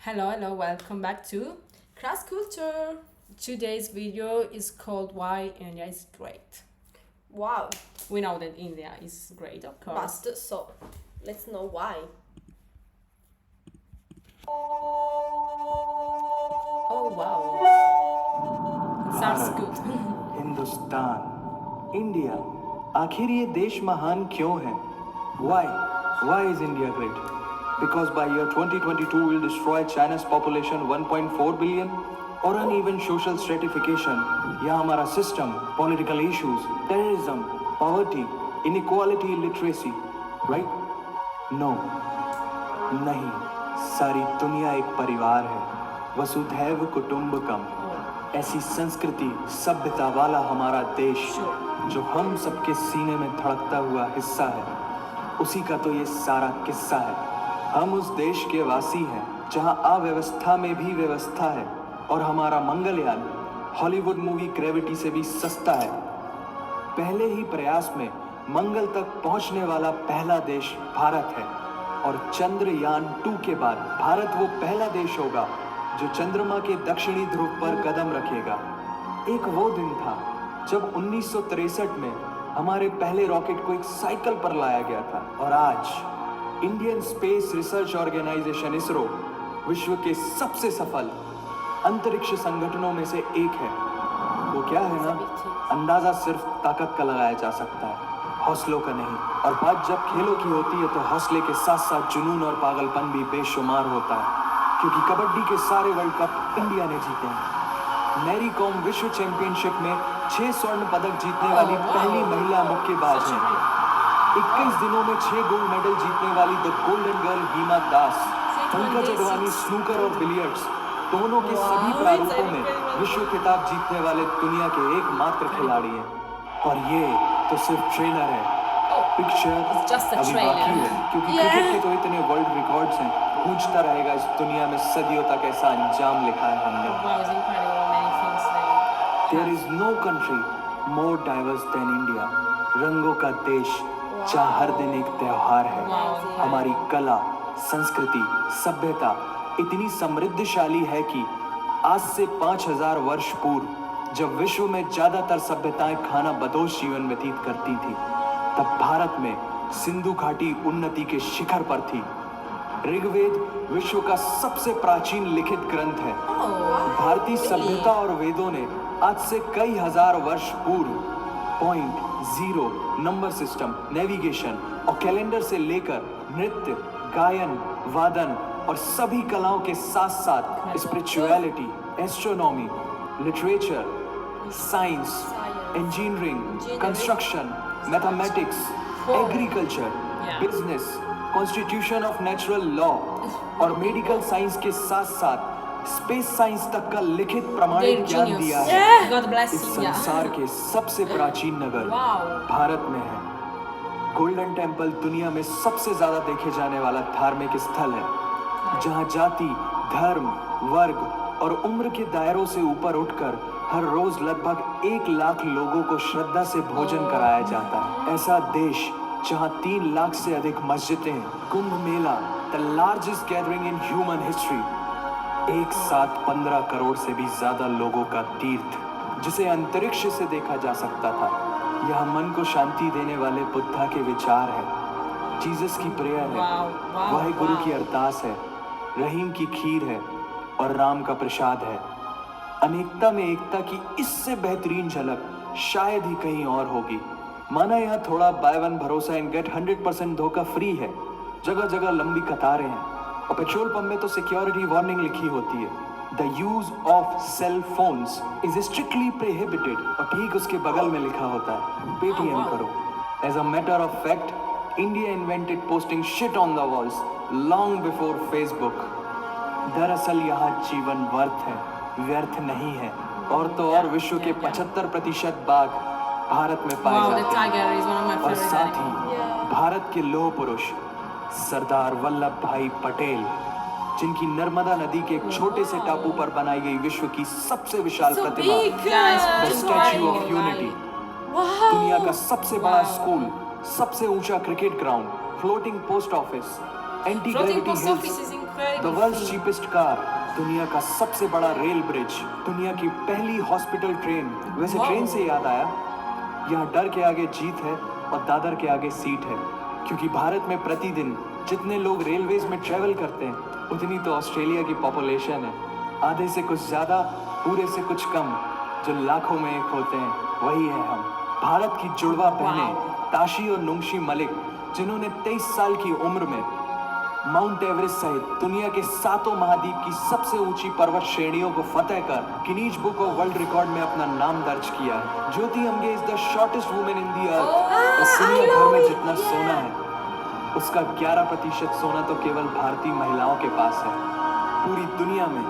Hello, welcome back to Cross Culture. Today's video is called Why India is Great. Wow, We know that India is great, of course. but so let's know why. Oh wow, it sounds good. Hindustan India आखिर ये देश महान क्यों है Why is India great? Because by year 2022 we'll destroy China's population 1.4 billion or uneven social stratification या हमारा system, political issues, terrorism, poverty, inequality, illiteracy, right? No, नहीं सारी दुनिया एक परिवार है वसुधैव कुटुंबकम ऐसी संस्कृति सभ्यता वाला हमारा देश जो हम सबके सीने में धड़कता हुआ हिस्सा है उसी का तो ये सारा किस्सा है हम उस देश के वासी हैं जहां अव्यवस्था में भी व्यवस्था है और हमारा मंगलयान हॉलीवुड मूवी ग्रेविटी से भी सस्ता है पहले ही प्रयास में मंगल तक पहुंचने वाला पहला देश भारत है और चंद्रयान 2 के बाद भारत वो पहला देश होगा जो चंद्रमा के दक्षिणी ध्रुव पर कदम रखेगा एक वो दिन था जब 1963 में हमारे पहले रॉकेट को एक साइकिल पर लाया गया था और आज Indian space research organisation ISRO विश्व के सबसे सफल अंतरिक्ष संगठनों में से एक है वो क्या है ना अंदाजा सिर्फ ताकत का लगाया जा सकता है हौसलों का नहीं और बात जब खेलों की होती है तो हौसले के साथ साथ जुनून और पागलपन भी बेशुमार होता है क्योंकि कबड्डी के सारे वर्ल्ड कप इंडिया ने जीते हैं मैरी कॉम विश्व चैंपियनशिप में 6 स्वर्ण पदक जीतने वाली पहली महिला मुक्केबाज है 21 दिनों में 6 गोल्ड मेडल जीतने वाली the golden girl Hima Das Pankaj Advani snooker और बिलियर्ड्स दोनों के सभी प्रारूपों में विश्व खिताब जीतने वाले दुनिया के एकमात्र खिलाड़ी हैं और ये तो सिर्फ ट्रेलर है पिक्चर अभी बाकी है क्योंकि क्रिकेट के तो इतने वर्ल्ड रिकॉर्ड्स हैं पूछता रहेगा इस दुनिया में सदियों तक ऐसा अंजाम लिखा है हमने Wow, it's incredible, many things like There is no country more diverse than India. रंगों का देश जहाँ हर दिन एक त्योहार है हमारी कला संस्कृति सभ्यता इतनी समृद्धशाली है कि आज से 5000 वर्ष पूर्व जब विश्व में ज्यादातर सभ्यताएं खाना बदोश जीवन व्यतीत करती थी तब भारत में सिंधु घाटी उन्नति के शिखर पर थी ऋग्वेद विश्व का सबसे प्राचीन लिखित ग्रंथ है भारतीय सभ्यता और वेदों ने आज से कई हजार वर्ष पूर्व point zero number system navigation और कैलेंडर से लेकर नृत्य गायन वादन और सभी कलाओं के साथ साथ spirituality astronomy literature science engineering construction mathematics agriculture business constitution of natural law और मेडिकल साइंस के साथ साथ स्पेस साइंस तक का लिखित प्रमाणित ज्ञान दिया है God bless इस India. संसार के सबसे प्राचीन नगर भारत में है गोल्डन टेम्पल दुनिया में सबसे ज्यादा देखे जाने वाला धार्मिक स्थल है जहां जाति धर्म वर्ग और उम्र के दायरों से ऊपर उठकर हर रोज लगभग 1 लाख लोगों को श्रद्धा से भोजन कराया जाता है ऐसा देश जहां 3 लाख से अधिक मस्जिदें Kumbh Mela the largest gathering in human history एक साथ 15 करोड़ से भी ज्यादा लोगों का तीर्थ जिसे अंतरिक्ष से देखा जा सकता था यह मन को शांति देने वाले बुद्धा के विचार है जीसस की प्रेयर है वाहिगुरु की अरदास है रहीम की खीर है और राम का प्रसाद है अनेकता में एकता की इससे बेहतरीन झलक शायद ही कहीं और होगी माना यहाँ थोड़ा बाय वन भरोसा एंड गेट 100% धोखा फ्री है जगह जगह लंबी कतारें हैं और पेट्रोल पंप में तो सिक्योरिटी वार्निंग लिखी होती है the use of cell phones is strictly prohibited और ठीक उसके बगल में लिखा होता है पेटीएम करो as a matter of fact India invented posting shit on the walls long before Facebook दरअसल यहाँ जीवन व्यर्थ नहीं है और तो और विश्व के 75% बाघ भारत में पाए Wow, the जाते tiger is one of my हैं और favorite साथ animals. ही भारत के लौह पुरुष सरदार वल्लभ भाई पटेल जिनकी नर्मदा नदी के एक छोटे से टापू पर बनाई गई विश्व की सबसे विशाल प्रतिमा द स्टैच्यू ऑफ यूनिटी दुनिया का सबसे बड़ा स्कूल सबसे ऊंचा cricket ground floating post office anti Floating gravity post office hills is The world's cheapest car, दुनिया का सबसे बड़ा रेल ब्रिज, दुनिया की पहली हॉस्पिटल ट्रेन। वैसे Wow. ट्रेन से याद आया, यहाँ डर के आगे जीत है और दादर के आगे सीट है, क्योंकि भारत में प्रतिदिन जितने लोग रेलवेज में ट्रेवल करते हैं उतनी तो ऑस्ट्रेलिया की पॉपुलेशन है। आधे से कुछ ज्यादा, पूरे से कुछ कम, जो लाखों में एक होते हैं वही है हम। भारत की जुड़वा बहनें ताशी और नुंगशी मलिक, जिन्होंने 23 साल की उम्र में माउंट एवरेस्ट सहित दुनिया के 7 महाद्वीप की सबसे ऊंची पर्वत श्रेणियों को फतेह कर Guinness book of world record में अपना नाम दर्ज किया है। Jyoti Amge is the shortest women in the earth. और दुनिया भर में जितना सोना है उसका 11% सोना तो केवल भारतीय महिलाओं के पास है। पूरी दुनिया में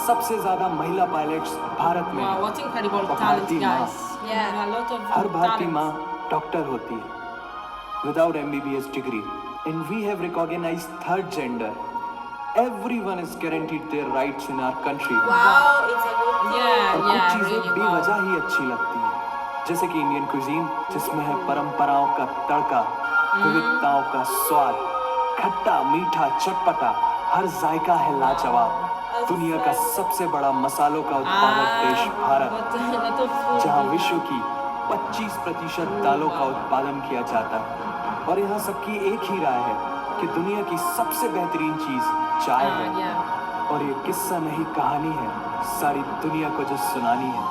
सबसे ज्यादा महिला पायलट्स भारत में Wow, हैं। what incredible और talent, भारतीय माँ, guys. Yeah. A lot of हर भारतीय talent. माँ डॉक्टर होती है without MBBS degree, and we have recognized third gender. Everyone is guaranteed their rights in our country. Wow, it's a good thing. Yeah, और कुछ yeah, चीजें really, wow. बेवजह ही अच्छी लगती हैं, जैसे कि इंडियन कुजीन, जिसमें है परंपराओं का तड़का, विविधताओं का स्वाद, खट्टा मीठा चटपटा, हर जायका है लाजवाब। दुनिया का सबसे बड़ा मसालों का उत्पादक देश Bharat, But a lot of food. जहाँ विश्व की 25% दालों का उत्पादन किया जाता है। और यहाँ सबकी एक ही राय है कि दुनिया की सबसे बेहतरीन चीज चाय है। Yeah. और ये किस्सा नहीं कहानी है, सारी दुनिया को जो सुनानी है।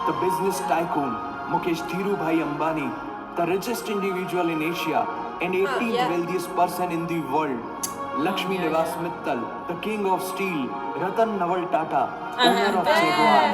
The business tycoon Mukesh Dhirubhai Ambani, the richest individual in Asia and 18th yeah. wealthiest person in the world, Lakshmi yeah, Nivas Mittal, the king of steel, Ratan Naval Tata, owner of Jaguar,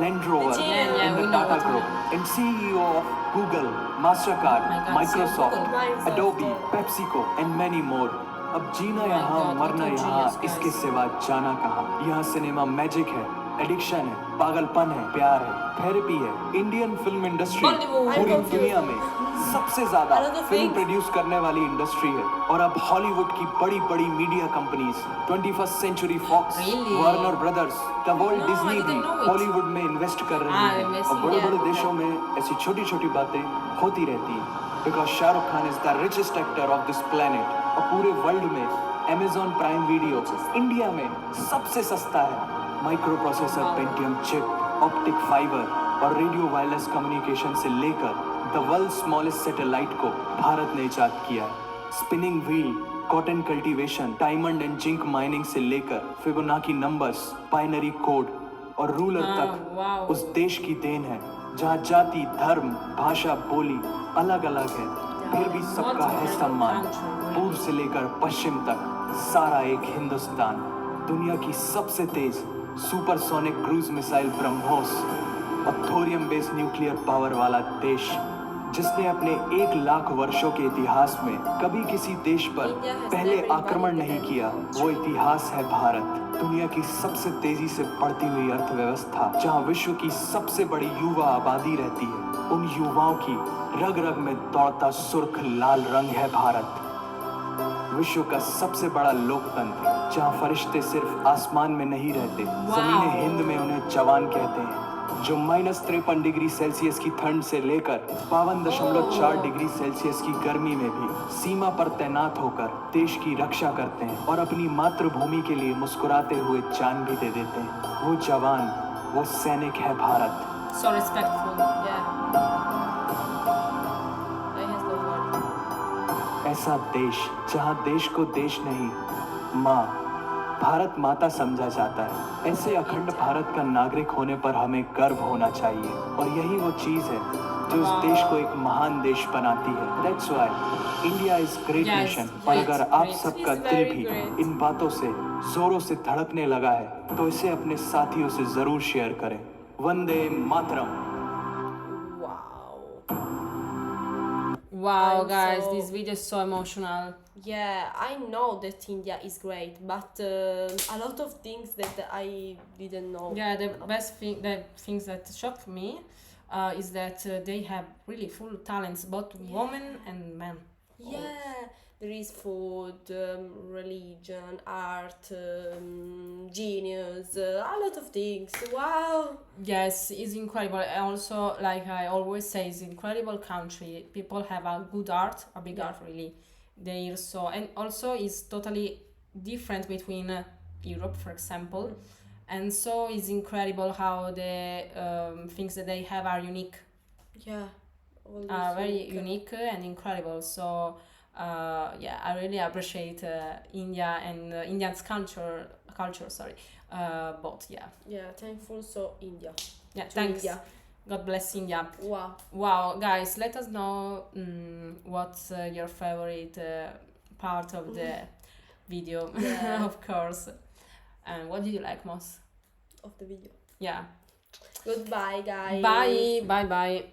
Land Rover, Yeah, and we the know Tata what Group, you and CEO of Google, Mastercard, my God, Microsoft, CEO Google. Adobe, PepsiCo, and many more. अब जीना my यहाँ, God, मरना what a यहाँ, genius, इसके guys. सिवा जाना कहाँ। यहाँ cinema magic है, एडिक्शन है, पागलपन है, प्यार है, थेरेपी है। Indian film industry Bollywood. पूरी I'm confused. दुनिया में सबसे ज्यादा A lot of film things. Produce करने वाली इंडस्ट्री है। और अब हॉलीवुड की बड़ी बड़ी media companies, 21st century Fox, Really? Warner Brothers, the world No, I Disney भी didn't know it. हॉलीवुड में इन्वेस्ट कर रही Ah, है। investing, और बड़े yeah, बड़े okay. देशों में ऐसी छोटी छोटी बातें होती रहती हैं, because Shahrukh Khan is the richest actor of this planet. और पूरे वर्ल्ड में Amazon प्राइम वीडियो इंडिया में सबसे सस्ता है। Micro processor, Pentium chip, optic fibre और रेडियो वायरलेस कम्युनिकेशन से लेकर द वर्ल्ड स्मॉलेस्ट सैटेलाइट को भारत ने इजाद किया है। Spinning wheel, cotton cultivation, diamond and zinc mining से लेकर फिबोनाची नंबर्स, बाइनरी कोड और रूलर तक wow. उस देश की देन है जहाँ जाति, धर्म, भाषा, बोली अलग अलग है, फिर भी सबका है सम्मान। पूर्व से लेकर पश्चिम तक सारा एक हिंदुस्तान। दुनिया की सबसे तेज सुपरसोनिक क्रूज मिसाइल ब्रह्मोस और थोरियम बेस्ड न्यूक्लियर पावर वाला देश, जिसने अपने 1 लाख वर्षों के इतिहास में कभी किसी देश पर India has पहले never आक्रमण invaded नहीं any किया, वो इतिहास है भारत। दुनिया की सबसे तेजी से बढ़ती हुई अर्थव्यवस्था, जहां विश्व की सबसे बड़ी युवा आबादी रहती है, उन युवाओं की रग रग में दौड़ता सुर्ख लाल रंग है भारत। विश्व का सबसे बड़ा लोकतंत्र, जहां फरिश्ते सिर्फ आसमान में नहीं रहते, जमीन हिंद में उन्हें जवान कहते हैं, जो -53 डिग्री सेल्सियस की ठंड से लेकर 52.4 डिग्री सेल्सियस की गर्मी में भी सीमा पर तैनात होकर देश की रक्षा करते हैं और अपनी मातृभूमि के लिए मुस्कुराते हुए जान भी दे देते हैं। वो जवान, वो सैनिक है Bharat. So respectful. Yeah. I has no word. ऐसा देश जहां देश को देश नहीं, माँ, भारत माता समझा जाता है। ऐसे अखंड भारत का नागरिक होने पर हमें गर्व होना चाहिए, और यही वो चीज है जो इस देश को एक महान देश बनाती है। That's why India is great Yes, nation। और great, अगर आप great. सबका It's दिल very भी great. इन बातों से जोरों से धड़कने लगा है, तो इसे अपने साथियों से जरूर शेयर करें। Vande Mataram. Wow. Wow, I'm guys, so- this video is so emotional. Yeah, I know that India is great, but a lot of things that I didn't know. Yeah, the best thing, the things that shocked me, is that they have really full talents, both women and men. Yeah, there is food, religion, art, genius, a lot of things. Wow. Yes, it's incredible. And also, like I always say, it's incredible country. People have a good art, a big Yeah. art, really. They're so, and also it's totally different between Europe, for example. And so it's incredible how the things that they have are unique, Yeah. Always very unique and incredible. So yeah, I really appreciate India and Indian's culture. Sorry, both. Yeah, Yeah, thankful. So India. yeah. To Thanks. India. God bless India. Wow. Wow, guys, let us know what's your favorite part of the video, Yeah. of course. And what did you like most? Of the video. Yeah. Goodbye, guys. Bye, bye, bye.